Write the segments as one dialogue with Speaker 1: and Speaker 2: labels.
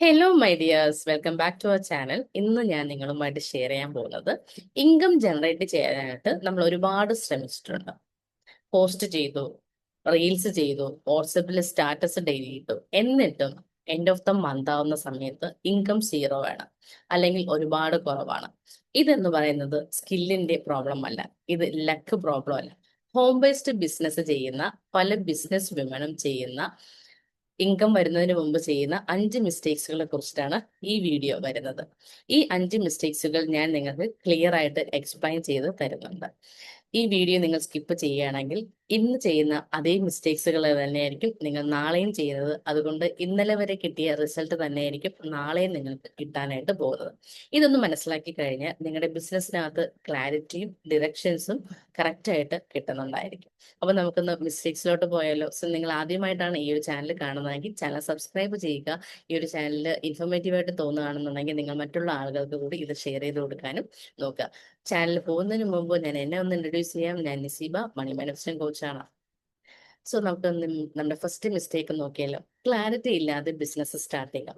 Speaker 1: Hello my dears, welcome back to our channel. ഇന്ന് ഞാൻ നിങ്ങളുമായിട്ട് ഷെയർ ചെയ്യാൻ പോകുന്നത് ഇൻകം ജനറേറ്റ് ചെയ്യാനായിട്ട് നമ്മൾ ഒരുപാട് ശ്രമിച്ചിട്ടുണ്ട്. പോസ്റ്റ് ചെയ്തു, റീൽസ് ചെയ്തു, വാട്സപ്പിൽ സ്റ്റാറ്റസ് ഡെയിലി ഇട്ടു. എന്നിട്ടും എൻഡ് ഓഫ് ദ മന്ത് ആവുന്ന സമയത്ത് ഇൻകം സീറോ ആണ്, അല്ലെങ്കിൽ ഒരുപാട് കുറവാണ്. ഇതെന്ന് പറയുന്നത് സ്കില്ലിന്റെ പ്രോബ്ലം അല്ല, ഇത് ലക്ക് പ്രോബ്ലം അല്ല. ഹോം ബേസ്ഡ് ബിസിനസ് ചെയ്യുന്ന പല ബിസിനസ് വിമനും ചെയ്യുന്ന ഇൻകം വരുന്നതിന് മുമ്പ് ചെയ്യുന്ന 5 മിസ്റ്റേക്സുകളെ കുറിച്ചിട്ടാണ് ഈ വീഡിയോ വരുന്നത്. ഈ 5 മിസ്റ്റേക്സുകൾ ഞാൻ നിങ്ങൾക്ക് ക്ലിയർ ആയിട്ട് എക്സ്പ്ലെയിൻ ചെയ്ത് തരുന്നുണ്ട്. ഈ വീഡിയോ നിങ്ങൾ സ്കിപ്പ് ചെയ്യുകയാണെങ്കിൽ ഇന്ന് ചെയ്യുന്ന അതേ മിസ്റ്റേക്സുകൾ തന്നെയായിരിക്കും നിങ്ങൾ നാളെയും ചെയ്യുന്നത്. അതുകൊണ്ട് ഇന്നലെ വരെ കിട്ടിയ റിസൾട്ട് തന്നെയായിരിക്കും നാളെയും നിങ്ങൾക്ക് കിട്ടാനായിട്ട് പോകുന്നത്. ഇതൊന്ന് മനസ്സിലാക്കി കഴിഞ്ഞാൽ നിങ്ങളുടെ ബിസിനസ്സിനകത്ത് ക്ലാരിറ്റിയും ഡിറക്ഷൻസും കറക്റ്റായിട്ട് കിട്ടുന്നുണ്ടായിരിക്കും. അപ്പൊ നമുക്കൊന്ന് മിസ്റ്റേക്സിലോട്ട് പോയാലോ. സോ നിങ്ങൾ ആദ്യമായിട്ടാണ് ഈ ഒരു ചാനൽ കാണുന്നതെങ്കിൽ ചാനൽ സബ്സ്ക്രൈബ് ചെയ്യുക. ഈ ഒരു ചാനൽ ഇൻഫോർമേറ്റീവ് ആയിട്ട് തോന്നുകയാണെന്നുണ്ടെങ്കിൽ നിങ്ങൾ മറ്റുള്ള ആളുകൾക്ക് കൂടി ഇത് ഷെയർ ചെയ്ത് കൊടുക്കാനും നോക്കുക. ചാനൽ പോകുന്നതിന് മുമ്പ് ഞാൻ എന്നെ ഒന്ന് ഇൻട്രൊഡ്യൂസ് ചെയ്യാം. ഞാൻ നിസീബ, മണി മാനേജ്മെന്റ് കോച്ചാണ്. സോ നമുക്ക് നമ്മുടെ ഫസ്റ്റ് മിസ്റ്റേക്ക് നോക്കിയാലോ. ക്ലാരിറ്റി ഇല്ലാതെ ബിസിനസ് സ്റ്റാർട്ട് ചെയ്യാം.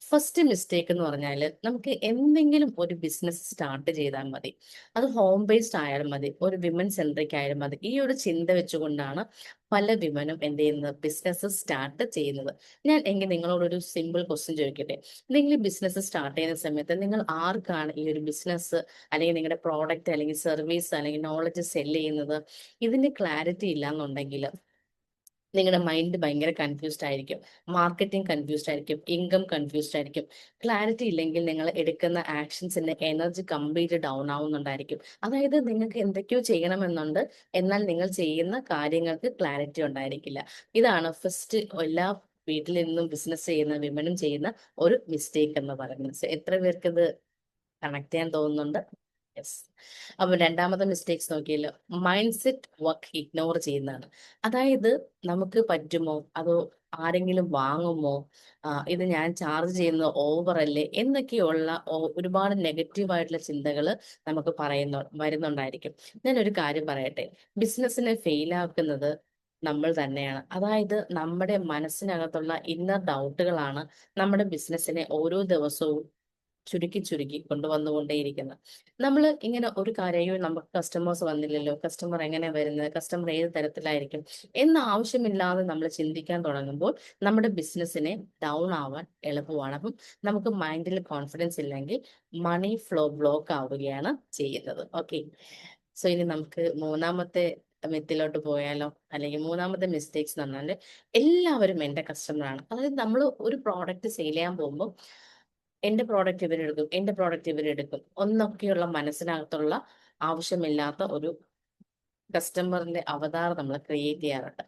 Speaker 1: ഫസ്റ്റ് മിസ്റ്റേക്ക് എന്ന് പറഞ്ഞാൽ നമുക്ക് എന്തെങ്കിലും ഒരു ബിസിനസ് സ്റ്റാർട്ട് ചെയ്താൽ മതി, അത് ഹോം ബേസ്ഡ് ആയാലും മതി, ഒരു വിമൻ സെൻട്രിക് ആയാലും മതി. ഈ ഒരു ചിന്ത വെച്ചുകൊണ്ടാണ് പല വിമനും എന്ത് ചെയ്യുന്നത്, ബിസിനസ് സ്റ്റാർട്ട് ചെയ്യുന്നത്. ഞാൻ എങ്കിൽ നിങ്ങളോടൊരു സിമ്പിൾ ക്വസ്റ്റ്യൻ ചോദിക്കട്ടെ. നിങ്ങൾ ബിസിനസ് സ്റ്റാർട്ട് ചെയ്യുന്ന സമയത്ത് നിങ്ങൾ ആർക്കാണ് ഈ ഒരു ബിസിനസ് അല്ലെങ്കിൽ നിങ്ങളുടെ പ്രോഡക്റ്റ് അല്ലെങ്കിൽ സർവീസ് അല്ലെങ്കിൽ നോളജ് സെല് ചെയ്യുന്നത്? ഇതിന്റെ ക്ലാരിറ്റി ഇല്ല എന്നുണ്ടെങ്കിൽ നിങ്ങളുടെ മൈൻഡ് ഭയങ്കര കൺഫ്യൂസ്ഡ് ആയിരിക്കും, മാർക്കറ്റിംഗ് കൺഫ്യൂസ്ഡ് ആയിരിക്കും, ഇൻകം കൺഫ്യൂസ്ഡ് ആയിരിക്കും. ക്ലാരിറ്റി ഇല്ലെങ്കിൽ നിങ്ങൾ എടുക്കുന്ന ആക്ഷൻസിന്റെ എനർജി കംപ്ലീറ്റ് ഡൗൺ ആവുന്നുണ്ടായിരിക്കും. അതായത് നിങ്ങൾക്ക് എന്തൊക്കെയോ ചെയ്യണമെന്നുണ്ട്, എന്നാൽ നിങ്ങൾ ചെയ്യുന്ന കാര്യങ്ങൾക്ക് ക്ലാരിറ്റി ഉണ്ടായിരിക്കില്ല. ഇതാണ് ഫസ്റ്റ് എല്ലാ വീട്ടിൽ നിന്നും ബിസിനസ് ചെയ്യുന്ന വിമനും ചെയ്യുന്ന ഒരു മിസ്റ്റേക്ക് എന്ന് പറയുന്നത്. So, എത്ര പേർക്ക് ഇത് കണക്ട് ചെയ്യാൻ തോന്നുന്നുണ്ട്? യെസ്. അപ്പൊ രണ്ടാമത്തെ മിസ്റ്റേക്സ് നോക്കിയല്ലോ. മൈൻഡ് സെറ്റ് വർക്ക് ഇഗ്നോർ ചെയ്യുന്നതാണ്. അതായത് നമുക്ക് പറ്റുമോ, അതോ ആരെങ്കിലും വാങ്ങുമോ, ഇത് ഞാൻ ചാർജ് ചെയ്യുന്നത് ഓവർ അല്ലേ എന്നൊക്കെയുള്ള ഒരുപാട് നെഗറ്റീവ് ആയിട്ടുള്ള ചിന്തകൾ നമുക്ക് വരുന്നുണ്ടായിരിക്കും. ഞാൻ ഒരു കാര്യം പറയട്ടെ. ബിസിനസ്സിനെ ഫെയിൽ ആക്കുന്നത് നമ്മൾ തന്നെയാണ്. അതായത് നമ്മുടെ മനസ്സിനകത്തുള്ള ഇന്നർ ഡൗട്ടുകളാണ് നമ്മുടെ ബിസിനസ്സിനെ ഓരോ ദിവസവും ചുരുക്കി ചുരുക്കി കൊണ്ടുവന്നുകൊണ്ടേയിരിക്കുന്നത്. നമ്മൾ ഇങ്ങനെ ഒരു കാര്യവും നമുക്ക് കസ്റ്റമേഴ്സ് വന്നില്ലല്ലോ, കസ്റ്റമർ എങ്ങനെ വരുന്നത്, കസ്റ്റമർ ഏത് തരത്തിലായിരിക്കും എന്ന ആവശ്യമില്ലാതെ നമ്മൾ ചിന്തിക്കാൻ തുടങ്ങുമ്പോൾ നമ്മുടെ ബിസിനസ്സിനെ ഡൗൺ ആവാൻ എളുപ്പമാണ്. അപ്പം നമുക്ക് മൈൻഡിൽ കോൺഫിഡൻസ് ഇല്ലെങ്കിൽ മണി ഫ്ലോ ബ്ലോക്ക് ആവുകയാണ് ചെയ്യുന്നത്. ഓക്കെ. സോ ഇനി നമുക്ക് മൂന്നാമത്തെ മെത്തിലോട്ട് പോയാലോ, അല്ലെങ്കിൽ മൂന്നാമത്തെ മിസ്റ്റേക്സ് എന്ന് പറഞ്ഞാൽ എല്ലാവരും എൻ്റെ കസ്റ്റമറാണ്. അതായത് നമ്മൾ ഒരു പ്രോഡക്റ്റ് സെയിൽ ചെയ്യാൻ പോകുമ്പോൾ എന്റെ പ്രോഡക്റ്റ് ഇവരെടുക്കും, എന്റെ പ്രോഡക്റ്റ് ഇവരെടുക്കും ഒന്നൊക്കെയുള്ള മനസ്സിനകത്തുള്ള ആവശ്യമില്ലാത്ത ഒരു കസ്റ്റമറിന്റെ അവതാർ നമ്മൾ ക്രിയേറ്റ് ചെയ്യാറുണ്ട്.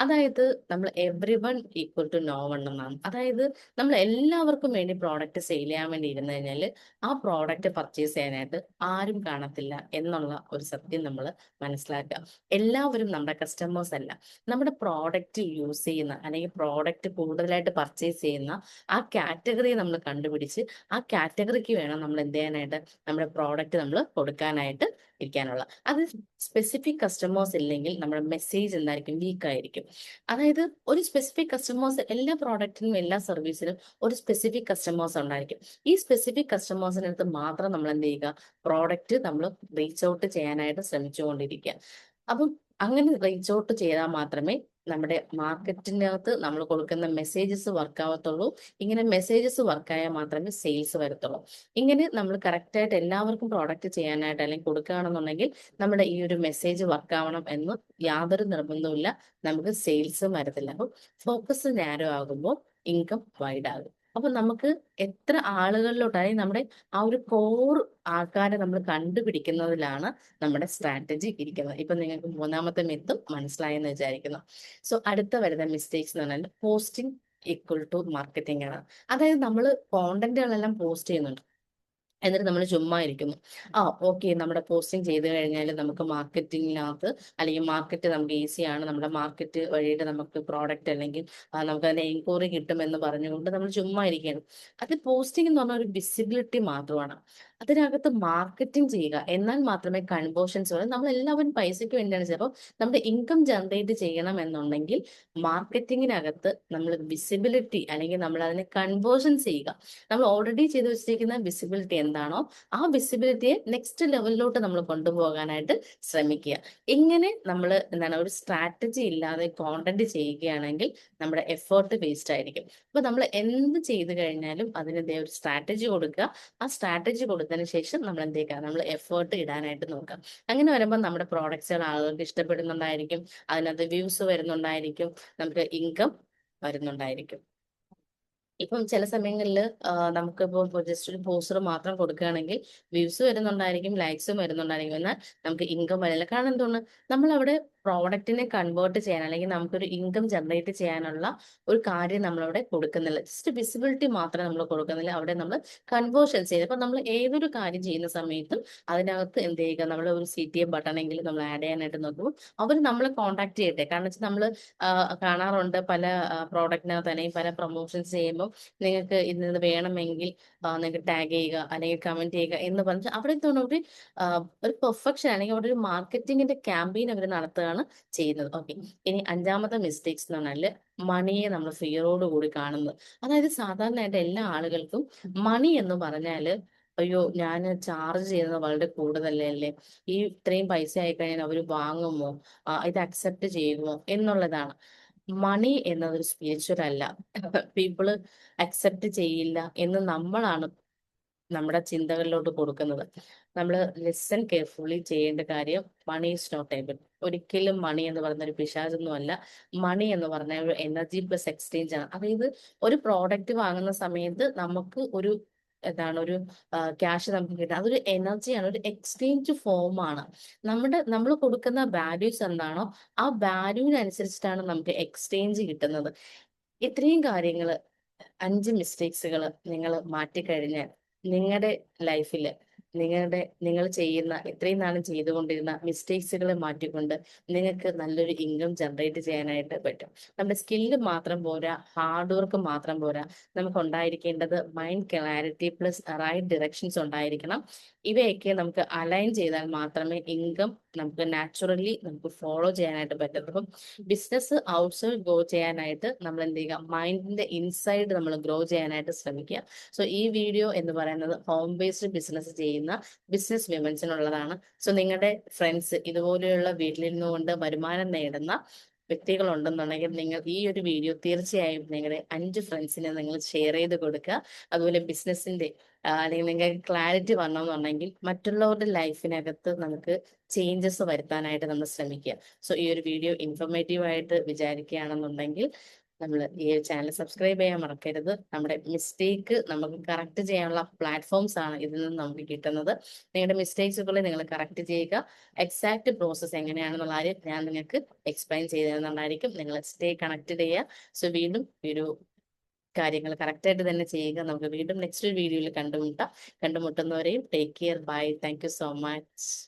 Speaker 1: അതായത് നമ്മൾ everyone equal to no one എന്നാണ്. അതായത് നമ്മൾ എല്ലാവർക്കും വേണ്ടി പ്രോഡക്റ്റ് സെയിൽ ചെയ്യാൻ വേണ്ടി ഇരുന്ന് കഴിഞ്ഞാൽ ആ പ്രോഡക്റ്റ് പർച്ചേസ് ചെയ്യാനായിട്ട് ആരും കാണത്തില്ല എന്നുള്ള ഒരു സത്യം നമ്മൾ മനസ്സിലാക്കുക. എല്ലാവരും നമ്മുടെ കസ്റ്റമേഴ്സ് അല്ല. നമ്മുടെ പ്രോഡക്റ്റ് യൂസ് ചെയ്യുന്ന അല്ലെങ്കിൽ പ്രോഡക്റ്റ് കൂടുതലായിട്ട് പർച്ചേസ് ചെയ്യുന്ന ആ കാറ്റഗറി നമ്മൾ കണ്ടുപിടിച്ച് ആ കാറ്റഗറിക്ക് വേണം നമ്മൾ എന്ത് ചെയ്യാനായിട്ട്, നമ്മുടെ പ്രോഡക്റ്റ് നമ്മൾ കൊടുക്കാനായിട്ട് ഇരിക്കാനുള്ള. അത് സ്പെസിഫിക് കസ്റ്റമേഴ്സ് ഇല്ലെങ്കിൽ നമ്മുടെ മെസ്സേജ് എന്തായിരിക്കും, വീക്ക് ആയിരിക്കും. അതായത് ഒരു സ്പെസിഫിക് കസ്റ്റമേഴ്സ് എല്ലാ പ്രോഡക്റ്റിനും എല്ലാ സർവീസിനും ഒരു സ്പെസിഫിക് കസ്റ്റമേഴ്സ് ഉണ്ടായിരിക്കും. ഈ സ്പെസിഫിക് കസ്റ്റമേഴ്സിനടുത്ത് മാത്രം നമ്മൾ എന്ത് ചെയ്യുക, പ്രോഡക്റ്റ് നമ്മൾ റീച്ച് ഔട്ട് ചെയ്യാനായിട്ട് ശ്രമിച്ചുകൊണ്ടിരിക്കുക. അപ്പം അങ്ങനെ റീച്ച് ഔട്ട് ചെയ്താൽ മാത്രമേ നമ്മുടെ മാർക്കറ്റിനകത്ത് നമ്മൾ കൊടുക്കുന്ന മെസ്സേജസ് വർക്ക് ആവത്തുള്ളൂ. ഇങ്ങനെ മെസ്സേജസ് വർക്കായാൽ മാത്രമേ സെയിൽസ് വരത്തുള്ളൂ. ഇങ്ങനെ നമ്മൾ കറക്റ്റായിട്ട് എല്ലാവർക്കും പ്രോഡക്റ്റ് ചെയ്യാനായിട്ട് അല്ലെങ്കിൽ കൊടുക്കുകയാണെന്നുണ്ടെങ്കിൽ നമ്മുടെ ഈ ഒരു മെസ്സേജ് വർക്ക് ആവണം എന്ന് യാതൊരു നിർബന്ധവുമില്ല, നമുക്ക് സെയിൽസും വരത്തില്ല. അപ്പം ഫോക്കസ് നാരോ ആകുമ്പോൾ ഇൻകം വൈഡ് ആകും. അപ്പൊ നമുക്ക് എത്ര ആളുകളിലോട്ടായി നമ്മുടെ ആ ഒരു കോർ ആൾക്കാരെ നമ്മൾ കണ്ടുപിടിക്കുന്നതിലാണ് നമ്മുടെ സ്ട്രാറ്റജി ഇരിക്കുന്നത്. ഇപ്പൊ നിങ്ങൾക്ക് മൂന്നാമത്തെ മെത്തും മനസ്സിലായെന്ന് വിചാരിക്കുന്നു. സോ അടുത്ത വരുന്ന മിസ്റ്റേക്സ് എന്ന് പറഞ്ഞാൽ പോസ്റ്റിംഗ് ഈക്വൽ ടു മാർക്കറ്റിംഗ് ആണ്. അതായത് നമ്മൾ കോണ്ടന്റുകളെല്ലാം പോസ്റ്റ് ചെയ്യുന്നുണ്ട്, എന്നിട്ട് നമ്മൾ ചുമ്മാ ഇരിക്കുന്നു. ഓക്കെ, നമ്മുടെ പോസ്റ്റിംഗ് ചെയ്ത് കഴിഞ്ഞാൽ നമുക്ക് മാർക്കറ്റിങ്ങിനകത്ത്, അല്ലെങ്കിൽ മാർക്കറ്റ് നമുക്ക് ഈസിയാണ്, നമ്മുടെ മാർക്കറ്റ് വഴിയിട്ട് നമുക്ക് പ്രോഡക്റ്റ് അല്ലെങ്കിൽ നമുക്ക് അതിന്റെ എൻക്വയറി കിട്ടുമെന്ന് പറഞ്ഞുകൊണ്ട് നമ്മൾ ചുമ്മാ ഇരിക്കുകയാണ്. അത് പോസ്റ്റിംഗ് എന്ന് പറഞ്ഞ ഒരു വിസിബിലിറ്റി മാത്രമാണ്. അതിനകത്ത് മാർക്കറ്റിംഗ് ചെയ്യുക, എന്നാൽ മാത്രമേ കൺവേർഷൻസ് വരും. നമ്മൾ എല്ലാവരും പൈസയ്ക്ക് വേണ്ടിയാണ് ചിലപ്പോൾ നമ്മുടെ ഇൻകം ജനറേറ്റ് ചെയ്യണം എന്നുണ്ടെങ്കിൽ മാർക്കറ്റിങ്ങിനകത്ത് നമ്മൾ വിസിബിലിറ്റി അല്ലെങ്കിൽ നമ്മൾ അതിനെ കൺവേർഷൻ ചെയ്യുക. നമ്മൾ ഓൾറെഡി ചെയ്തു വെച്ചിരിക്കുന്ന വിസിബിലിറ്റി എന്താണോ ആ വിസിബിലിറ്റിയെ നെക്സ്റ്റ് ലെവലിലോട്ട് നമ്മൾ കൊണ്ടുപോകാനായിട്ട് ശ്രമിക്കുക. ഇങ്ങനെ നമ്മൾ എന്താണ് ഒരു സ്ട്രാറ്റജി ഇല്ലാതെ കോണ്ടന്റ് ചെയ്യുകയാണെങ്കിൽ നമ്മുടെ എഫേർട്ട് വേസ്റ്റ് ആയിരിക്കും. അപ്പൊ നമ്മൾ എന്ത് ചെയ്തു കഴിഞ്ഞാലും അതിന് ഒരു സ്ട്രാറ്റജി കൊടുക്കുക. ആ സ്ട്രാറ്റജി കൊടുത്തതിന് ശേഷം നമ്മൾ എന്ത് ചെയ്യുക, നമ്മൾ എഫേർട്ട് ഇടാനായിട്ട് നോക്കാം. അങ്ങനെ വരുമ്പോൾ നമ്മുടെ പ്രോഡക്ട്സുകൾ ആളുകൾക്ക് ഇഷ്ടപ്പെടുന്നുണ്ടായിരിക്കും, അതിനകത്ത് വ്യൂസ് വരുന്നുണ്ടായിരിക്കും, നമുക്ക് ഇൻകം വരുന്നുണ്ടായിരിക്കും. ഇപ്പം ചില സമയങ്ങളിൽ നമുക്കിപ്പോൾ ജസ്റ്റ് ഒരു പോസ്റ്റർ മാത്രം കൊടുക്കുകയാണെങ്കിൽ വ്യൂസ് വരുന്നുണ്ടായിരിക്കും, ലൈക്സും വരുന്നുണ്ടായിരിക്കും, എന്നാൽ നമുക്ക് ഇൻകം വരില്ല. കാരണം എന്തുകൊണ്ട്, നമ്മൾ അവിടെ പ്രോഡക്റ്റിനെ കൺവേർട്ട് ചെയ്യാൻ അല്ലെങ്കിൽ നമുക്കൊരു ഇൻകം ജനറേറ്റ് ചെയ്യാനുള്ള ഒരു കാര്യം നമ്മളവിടെ കൊടുക്കുന്നില്ല. ജസ്റ്റ് വിസിബിലിറ്റി മാത്രമേ നമ്മൾ കൊടുക്കുന്നില്ല, അവിടെ നമ്മൾ കൺവേർഷൻ ചെയ്ത്. ഇപ്പം നമ്മൾ ഏതൊരു കാര്യം ചെയ്യുന്ന സമയത്തും അതിനകത്ത് എന്ത് ചെയ്യുക, നമ്മൾ ഒരു CTA ബട്ടൺ എങ്കിലും നമ്മൾ ആഡ് ചെയ്യാനായിട്ട് നോക്കുമ്പോൾ അവർ നമ്മളെ കോൺടാക്ട് ചെയ്യട്ടെ. കാരണം വെച്ചാൽ നമ്മൾ കാണാറുണ്ട് പല പ്രോഡക്റ്റിനകത്ത് അല്ലെങ്കിൽ പല പ്രൊമോഷൻസ് ചെയ്യുമ്പോൾ നിങ്ങൾക്ക് ഇന്നത് വേണമെങ്കിൽ നിങ്ങൾക്ക് ടാഗ് ചെയ്യുക അല്ലെങ്കിൽ കമന്റ് ചെയ്യുക എന്ന് പറഞ്ഞാൽ അവിടെ തോന്നുന്നു ഒരു പെർഫെക്ഷൻ അല്ലെങ്കിൽ അവിടെ ഒരു മാർക്കറ്റിംഗിന്റെ ക്യാമ്പയിൻ അവർ നടത്തുകയാണ് ചെയ്യുന്നത്. ഓക്കെ, ഇനി അഞ്ചാമത്തെ മിസ്റ്റേക്സ് എന്ന് പറഞ്ഞാല് മണിയെ നമ്മൾ ഫിയറോട് കൂടി കാണുന്നത്. അതായത് സാധാരണയായിട്ട് എല്ലാ ആളുകൾക്കും മണി എന്ന് പറഞ്ഞാല് അയ്യോ, ഞാൻ ചാർജ് ചെയ്യുന്നത് വളരെ കൂടുതലല്ലേ അല്ലേ, ഈ ഇത്രയും പൈസ ആയി കഴിഞ്ഞാൽ അവർ വാങ്ങുമോ, ഇത് അക്സെപ്റ്റ് ചെയ്യുമോ എന്നുള്ളതാണ്. മണി എന്നതൊരു സ്പിരിച്വൽ അല്ല. പീപ്പിള് അക്സെപ്റ്റ് ചെയ്യില്ല എന്ന് നമ്മളാണ് നമ്മുടെ ചിന്തകളിലോട്ട് കൊടുക്കുന്നത്. നമ്മൾ ലിസൺ കെയർഫുള്ളി ചെയ്യേണ്ട കാര്യം, മണി ഈസ് നോട്ട് ഏബിൾ. ഒരിക്കലും മണി എന്ന് പറയുന്ന ഒരു പിശാചൊന്നും അല്ല. മണി എന്ന് പറഞ്ഞ ഒരു എനർജി പ്ലസ് എക്സ്ചേഞ്ച് ആണ്. അതായത് ഒരു പ്രോഡക്റ്റ് വാങ്ങുന്ന സമയത്ത് നമുക്ക് ഒരു എന്താണ് ഒരു ക്യാഷ് നമുക്ക് കിട്ടുക, അതൊരു എനർജിയാണ്, ഒരു എക്സ്ചേഞ്ച് ഫോമാണ്. നമ്മൾ കൊടുക്കുന്ന വാല്യൂസ് എന്താണോ ആ വാല്യൂവിനനുസരിച്ചിട്ടാണ് നമുക്ക് എക്സ്ചേഞ്ച് കിട്ടുന്നത്. ഇത്രയും കാര്യങ്ങൾ, 5 മിസ്റ്റേക്സുകൾ നിങ്ങൾ മാറ്റിക്കഴിഞ്ഞാൽ നിങ്ങളുടെ ലൈഫിൽ നിങ്ങൾ ചെയ്യുന്ന ഇത്രയും നാളും ചെയ്തുകൊണ്ടിരുന്ന മിസ്റ്റേക്സുകൾ മാറ്റിക്കൊണ്ട് നിങ്ങൾക്ക് നല്ലൊരു ഇൻകം ജനറേറ്റ് ചെയ്യാനായിട്ട് പറ്റും. നമ്മുടെ സ്കില്ല് മാത്രം പോരാ, ഹാർഡ് വർക്ക് മാത്രം പോരാ, നമുക്ക് ഉണ്ടായിരിക്കേണ്ടത് mind clarity plus right directions ഉണ്ടായിരിക്കണം. ഇവയൊക്കെ നമുക്ക് അലൈൻ ചെയ്താൽ മാത്രമേ ഇൻകം നമുക്ക് നാച്ചുറലി നമുക്ക് ഫോളോ ചെയ്യാനായിട്ട് പറ്റും. അപ്പം ബിസിനസ് ഔട്ട്സൈഡ് ഗ്രോ ചെയ്യാനായിട്ട് നമ്മൾ എന്ത് ചെയ്യുക, മൈൻഡിന്റെ ഇൻസൈഡ് നമ്മൾ ഗ്രോ ചെയ്യാനായിട്ട് ശ്രമിക്കുക. സോ ഈ വീഡിയോ എന്ന് പറയുന്നത് ഹോം ബേസ്ഡ് ബിസിനസ് ചെയ്യുന്ന ബിസിനസ് വിമൻസിനുള്ളതാണ്. സോ നിങ്ങളുടെ ഫ്രണ്ട്സ് ഇതുപോലെയുള്ള വീട്ടിലിരുന്നു കൊണ്ട് വരുമാനം നേടുന്ന വ്യക്തികളുണ്ടെന്നുണ്ടെങ്കിൽ നിങ്ങൾ ഈ ഒരു വീഡിയോ തീർച്ചയായും നിങ്ങളുടെ 5 ഫ്രണ്ട്സിന് നിങ്ങൾ ഷെയർ ചെയ്ത് കൊടുക്കുക. അതുപോലെ ബിസിനസിന്റെ അല്ലെങ്കിൽ നിങ്ങൾക്ക് ക്ലാരിറ്റി വരണമെന്നുണ്ടെങ്കിൽ മറ്റുള്ളവരുടെ ലൈഫിനകത്ത് നമുക്ക് ചേഞ്ചസ് വരുത്താനായിട്ട് നമ്മൾ ശ്രമിക്കുക. സോ ഈ ഒരു വീഡിയോ ഇൻഫോർമേറ്റീവ് ആയിട്ട് വിചാരിക്കുകയാണെന്നുണ്ടെങ്കിൽ നമ്മൾ ഈ ചാനൽ സബ്സ്ക്രൈബ് ചെയ്യാൻ മറക്കരുത്. നമ്മുടെ മിസ്റ്റേക്ക് നമുക്ക് കറക്റ്റ് ചെയ്യാനുള്ള പ്ലാറ്റ്ഫോംസ് ആണ് ഇതിൽ നിന്ന് നമുക്ക് കിട്ടുന്നത്. നിങ്ങളുടെ മിസ്റ്റേക്സുകളെ നിങ്ങൾ കറക്റ്റ് ചെയ്യുക. എക്സാക്ട് പ്രോസസ്സ് എങ്ങനെയാണെന്നുള്ള കാര്യം ഞാൻ നിങ്ങൾക്ക് എക്സ്പ്ലെയിൻ ചെയ്തു തരുന്നുണ്ടായിരിക്കും. നിങ്ങൾ സ്റ്റേ കണക്റ്റഡ് ചെയ്യുക. സോ വീണ്ടും ഒരു കാര്യങ്ങൾ കറക്റ്റായിട്ട് തന്നെ ചെയ്യുക. നമുക്ക് വീണ്ടും നെക്സ്റ്റ് വീഡിയോയിൽ കണ്ടുമുട്ടാം. കണ്ടുമുട്ടുന്നവരെയും take care, bye, thank you so much.